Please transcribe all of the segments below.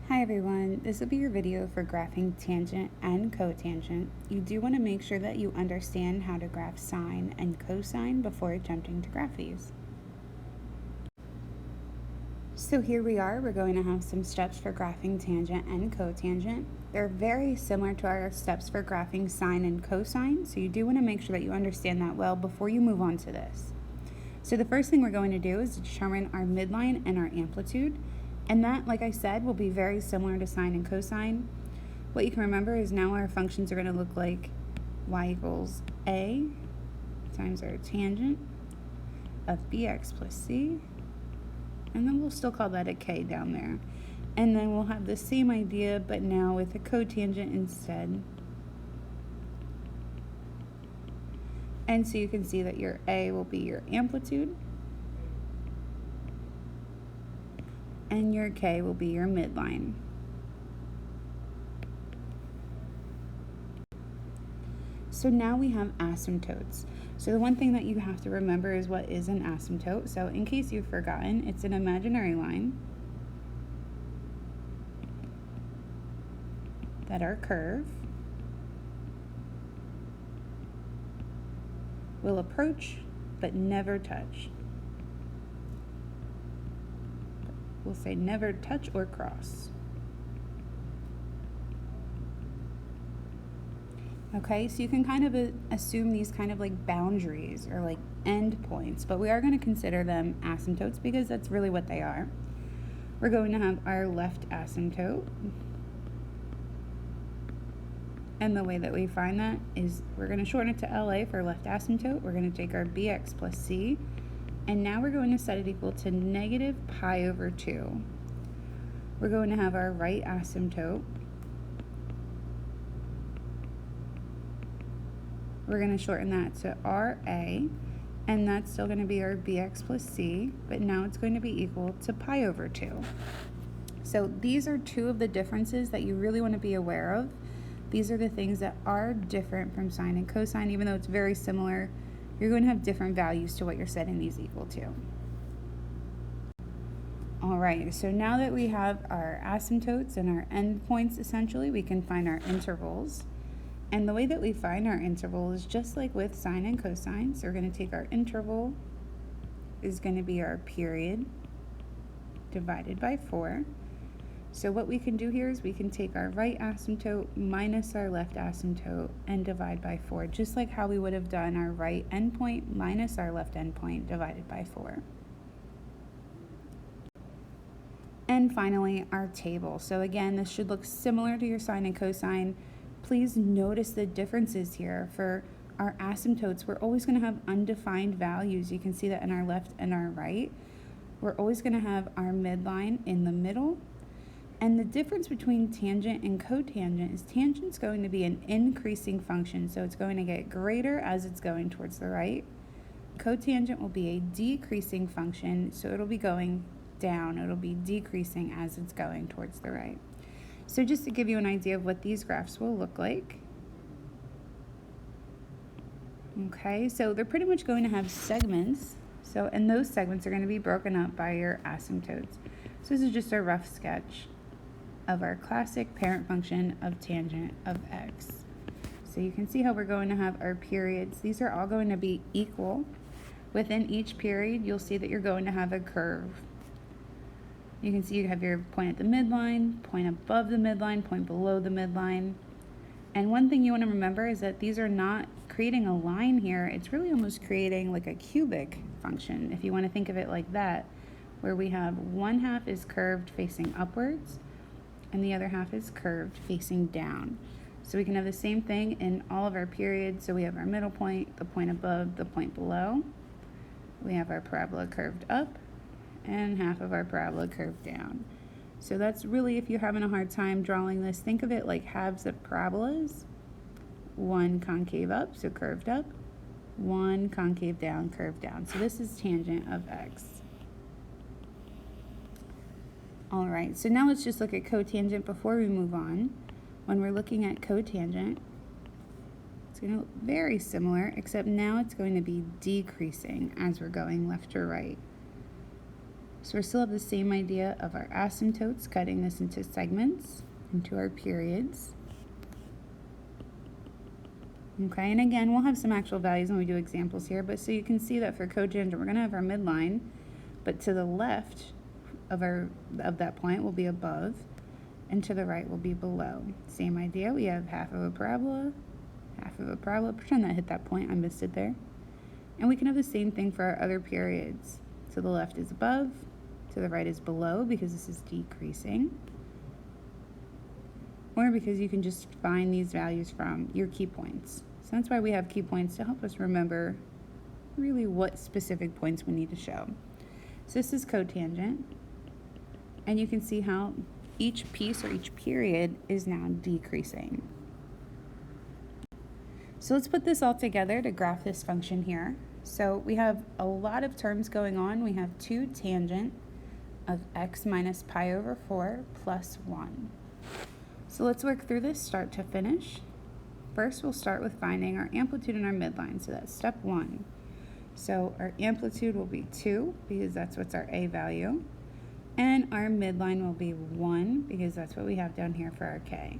Hi everyone, this will be your video for graphing tangent and cotangent. You do want to make sure that you understand how to graph sine and cosine before attempting to graph these. So here we are, we're going to have some steps for graphing tangent and cotangent. They're very similar to our steps for graphing sine and cosine, so you do want to make sure that you understand that well before you move on to this. So the first thing we're going to do is determine our midline and our amplitude. And that, like I said, will be very similar to sine and cosine. What you can remember is now our functions are going to look like y equals a times our tangent of bx plus c. And then we'll still call that a k down there. And then we'll have the same idea, but now with a cotangent instead. And so you can see that your a will be your amplitude. And your k will be your midline. So now we have asymptotes. So the one thing that you have to remember is what is an asymptote. So in case you've forgotten, it's an imaginary line that our curve will approach but never touch. We'll say never touch or cross. Okay, so you can kind of assume these kind of like boundaries or like end points, but we are going to consider them asymptotes because that's really what they are. We're going to have our left asymptote. And the way that we find that is we're going to shorten it to LA for left asymptote. We're going to take our bx plus c. And now we're going to set it equal to negative pi over 2. We're going to have our right asymptote. We're going to shorten that to RA, and that's still going to be our bx plus c, but now it's going to be equal to pi over 2. So these are two of the differences that you really want to be aware of. These are the things that are different from sine and cosine, even though it's very similar. You're going to have different values to what you're setting these equal to. All right, so now that we have our asymptotes and our endpoints, essentially, we can find our intervals. And the way that we find our interval is just like with sine and cosine. So we're going to take our interval is going to be our period divided by 4. So what we can do here is we can take our right asymptote minus our left asymptote and divide by 4, just like how we would have done our right endpoint minus our left endpoint divided by 4. And finally, our table. So again, this should look similar to your sine and cosine. Please notice the differences here. For our asymptotes, we're always going to have undefined values. You can see that in our left and our right. We're always going to have our midline in the middle. And the difference between tangent and cotangent is tangent's going to be an increasing function, so it's going to get greater as it's going towards the right. Cotangent will be a decreasing function, so it'll be going down. It'll be decreasing as it's going towards the right. So just to give you an idea of what these graphs will look like. Okay, so they're pretty much going to have segments. So, and those segments are going to be broken up by your asymptotes. So this is just a rough sketch of our classic parent function of tangent of x. So you can see how we're going to have our periods. These are all going to be equal. Within each period, you'll see that you're going to have a curve. You can see you have your point at the midline, point above the midline, point below the midline. And one thing you want to remember is that these are not creating a line here. It's really almost creating like a cubic function, if you want to think of it like that, where we have one half is curved facing upwards, and the other half is curved facing down. So we can have the same thing in all of our periods. So we have our middle point, the point above, the point below. We have our parabola curved up, and half of our parabola curved down. So that's really, if you're having a hard time drawing this, think of it like halves of parabolas. One concave up, so curved up. One concave down, curved down. So this is tangent of x. All right, so now let's just look at cotangent before we move on. When we're looking at cotangent, it's going to look very similar, except now it's going to be decreasing as we're going left to right. So we still have the same idea of our asymptotes, cutting this into segments, into our periods. Okay, and again, we'll have some actual values when we do examples here, but so you can see that for cotangent, we're going to have our midline, but to the left of that point will be above, and to the right will be below. Same idea, we have half of a parabola, pretend that hit that point, I missed it there. And we can have the same thing for our other periods. To the left is above, to the right is below, because this is decreasing. Or because you can just find these values from your key points. So that's why we have key points, to help us remember really what specific points we need to show. So this is cotangent, and you can see how each piece or each period is now decreasing. So let's put this all together to graph this function here. So we have a lot of terms going on. We have 2 tangent of x minus pi over 4 plus 1. So let's work through this start to finish. First, we'll start with finding our amplitude and our midline. So that's step 1. So our amplitude will be 2, because that's what's our A value. And our midline will be 1, because that's what we have down here for our K.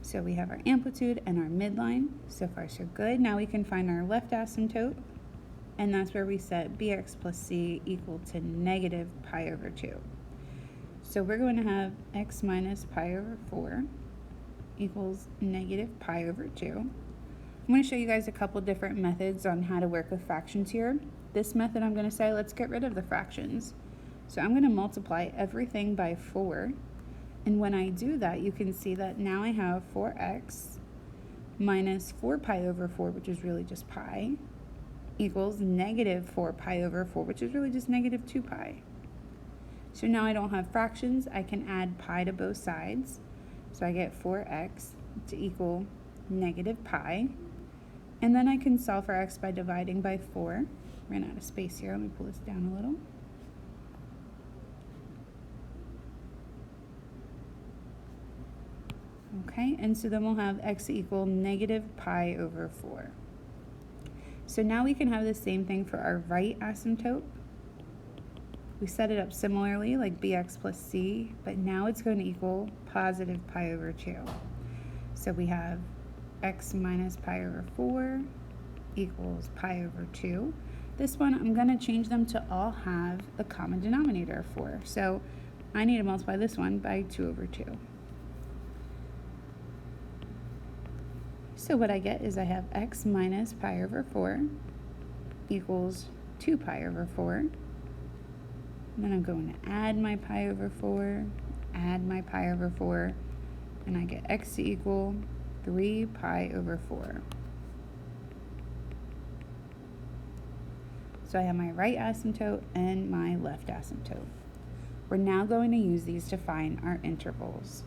So we have our amplitude and our midline. So far, so good. Now we can find our left asymptote, and that's where we set bx plus c equal to negative pi over 2. So we're going to have x minus pi over 4 equals negative pi over 2. I'm going to show you guys a couple different methods on how to work with fractions here. This method, I'm going to say, let's get rid of the fractions. So I'm going to multiply everything by 4. And when I do that, you can see that now I have 4x minus 4 pi over 4, which is really just pi, equals negative 4 pi over 4, which is really just negative 2 pi. So now I don't have fractions, I can add pi to both sides. So I get 4x to equal negative pi. And then I can solve for x by dividing by 4. Ran out of space here, let me pull this down a little. Okay, and so then we'll have x equal negative pi over 4. So now we can have the same thing for our right asymptote. We set it up similarly, like bx plus c, but now it's going to equal positive pi over 2. So we have x minus pi over 4 equals pi over 2. This one, I'm going to change them to all have a common denominator of 4. So I need to multiply this one by 2 over 2. So what I get is I have x minus pi over 4 equals 2 pi over 4. And then I'm going to add my pi over 4, add my pi over 4, and I get x to equal 3 pi over 4. So I have my right asymptote and my left asymptote. We're now going to use these to find our intervals.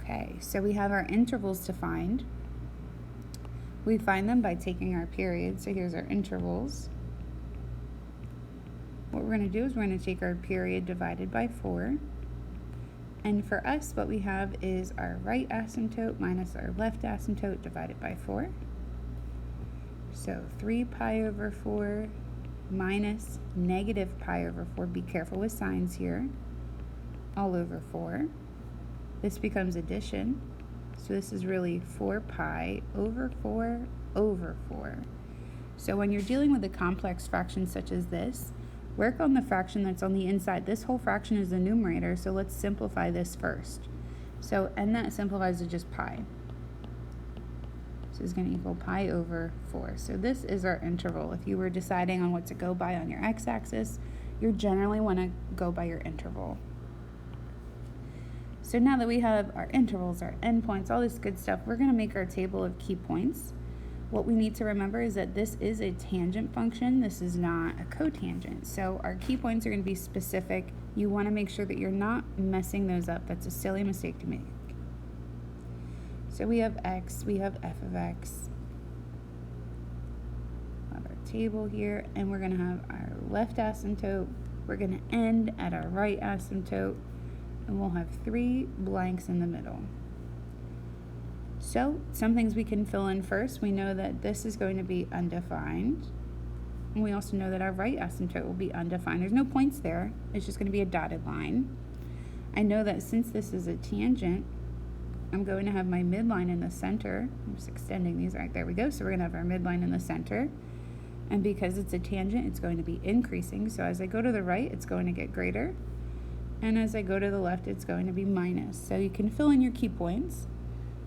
Okay, so we have our intervals to find. We find them by taking our period. So here's our intervals. What we're going to do is we're going to take our period divided by 4. And for us, what we have is our right asymptote minus our left asymptote divided by 4. So 3 pi over 4 minus negative pi over 4. Be careful with signs here. All over 4. This becomes addition. So this is really 4 pi over 4 over 4. So when you're dealing with a complex fraction such as this, work on the fraction that's on the inside. This whole fraction is the numerator, so let's simplify this first. So, and that simplifies to just pi. So it's going to equal pi over 4. So this is our interval. If you were deciding on what to go by on your x-axis, you generally want to go by your interval. So now that we have our intervals, our endpoints, all this good stuff, we're going to make our table of key points. What we need to remember is that this is a tangent function. This is not a cotangent. So our key points are going to be specific. You want to make sure that you're not messing those up. That's a silly mistake to make. So we have x, we have f of x. We'll have our table here, and we're going to have our left asymptote. We're going to end at our right asymptote. And we'll have 3 blanks in the middle. So some things we can fill in first. We know that this is going to be undefined. And we also know that our right asymptote will be undefined. There's no points there. It's just going to be a dotted line. I know that since this is a tangent, I'm going to have my midline in the center. I'm just extending these. All right, there we go. So we're going to have our midline in the center. And because it's a tangent, it's going to be increasing. So as I go to the right, it's going to get greater. And as I go to the left, it's going to be minus. So you can fill in your key points.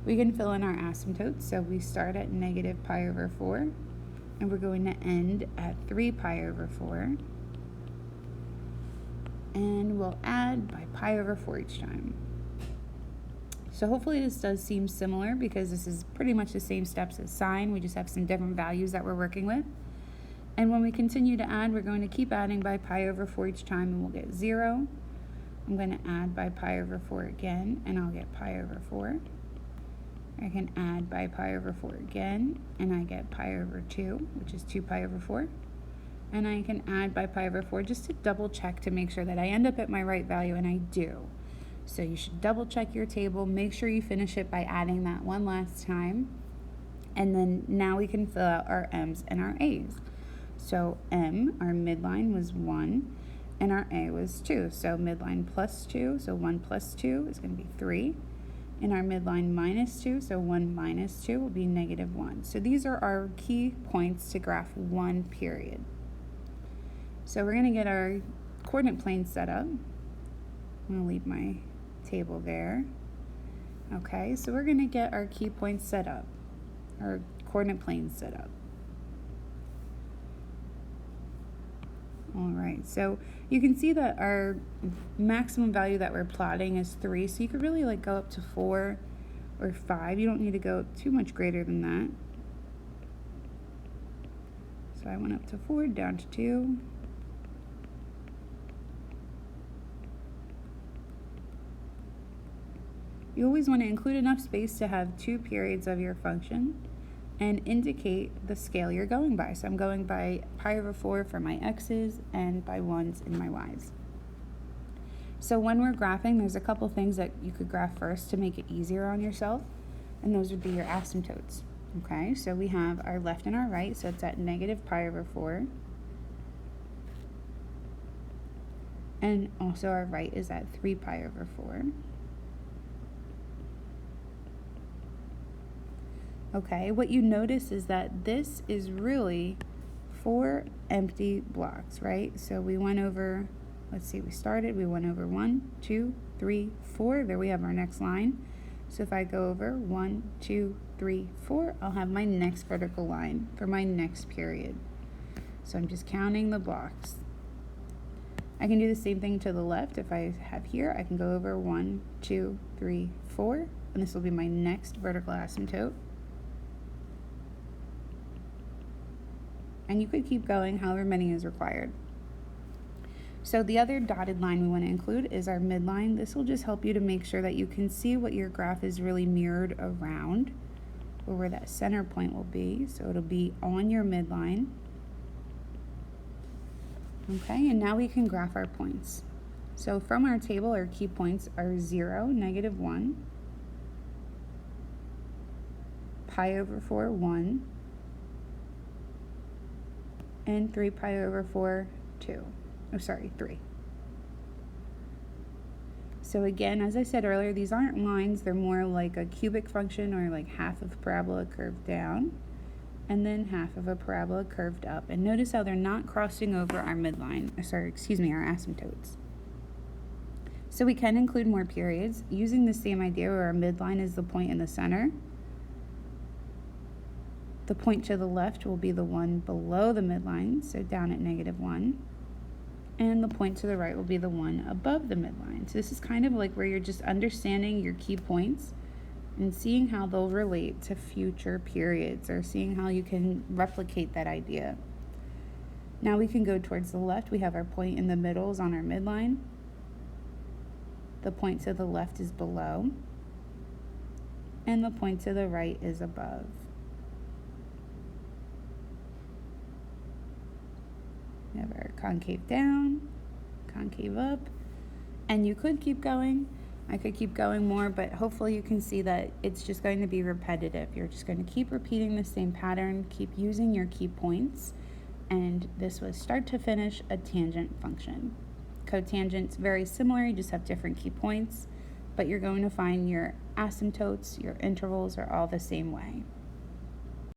We can fill in our asymptotes. So we start at negative pi over 4. And we're going to end at 3 pi over 4. And we'll add by pi over 4 each time. So hopefully this does seem similar because this is pretty much the same steps as sine. We just have some different values that we're working with. And when we continue to add, we're going to keep adding by pi over 4 each time and we'll get 0. I'm going to add by pi over 4 again and I'll get pi over 4. I can add by pi over 4 again and I get pi over 2, which is 2 pi over 4. And I can add by pi over 4 just to double check to make sure that I end up at my right value, and I do. So you should double check your table, make sure you finish it by adding that one last time. And then now we can fill out our M's and our A's. So M, our midline was 1, and our A was 2. So midline plus 2, so 1 plus 2 is going to be 3. And our midline minus 2, so 1 minus 2 will be negative 1. So these are our key points to graph one period. So we're going to get our coordinate plane set up. I'm going to leave my table there. Okay, so we're going to get our key points set up, our coordinate planes set up. All right, so you can see that our maximum value that we're plotting is 3, so you could really like go up to 4 or 5. You don't need to go too much greater than that. So I went up to 4, down to 2. You always want to include enough space to have 2 periods of your function and indicate the scale you're going by. So I'm going by pi over 4 for my x's and by 1s in my y's. So when we're graphing, there's a couple things that you could graph first to make it easier on yourself, and those would be your asymptotes. Okay, so we have our left and our right, so it's at negative pi over 4. And also our right is at 3 pi over 4. Okay, what you notice is that this is really 4 empty blocks, right? So we went over, let's see, we went over 1, 2, 3, 4. There we have our next line. So if I go over 1, 2, 3, 4, I'll have my next vertical line for my next period. So I'm just counting the blocks. I can do the same thing to the left. If I have here, I can go over 1, 2, 3, 4, and this will be my next vertical asymptote. And you could keep going however many is required. So the other dotted line we want to include is our midline. This will just help you to make sure that you can see what your graph is really mirrored around, or where that center point will be. So it'll be on your midline. Okay, and now we can graph our points. So from our table, our key points are 0, negative 1, pi over 4, 1, and 3 pi over 4, 2. Oh, sorry, 3. So again, as I said earlier, these aren't lines. They're more like a cubic function, or like half of a parabola curved down, and then half of a parabola curved up. And notice how they're not crossing over our midline, our asymptotes. So we can include more periods using the same idea where our midline is the point in the center. The point to the left will be the one below the midline, so down at negative 1. And the point to the right will be the one above the midline. So this is kind of like where you're just understanding your key points and seeing how they'll relate to future periods, or seeing how you can replicate that idea. Now we can go towards the left. We have our point in the middle is on our midline. The point to the left is below. And the point to the right is above. We have our concave down, concave up, and you could keep going. I could keep going more, but hopefully you can see that it's just going to be repetitive. You're just going to keep repeating the same pattern, keep using your key points, and this was start to finish a tangent function. Cotangent's very similar, you just have different key points, but you're going to find your asymptotes, your intervals are all the same way.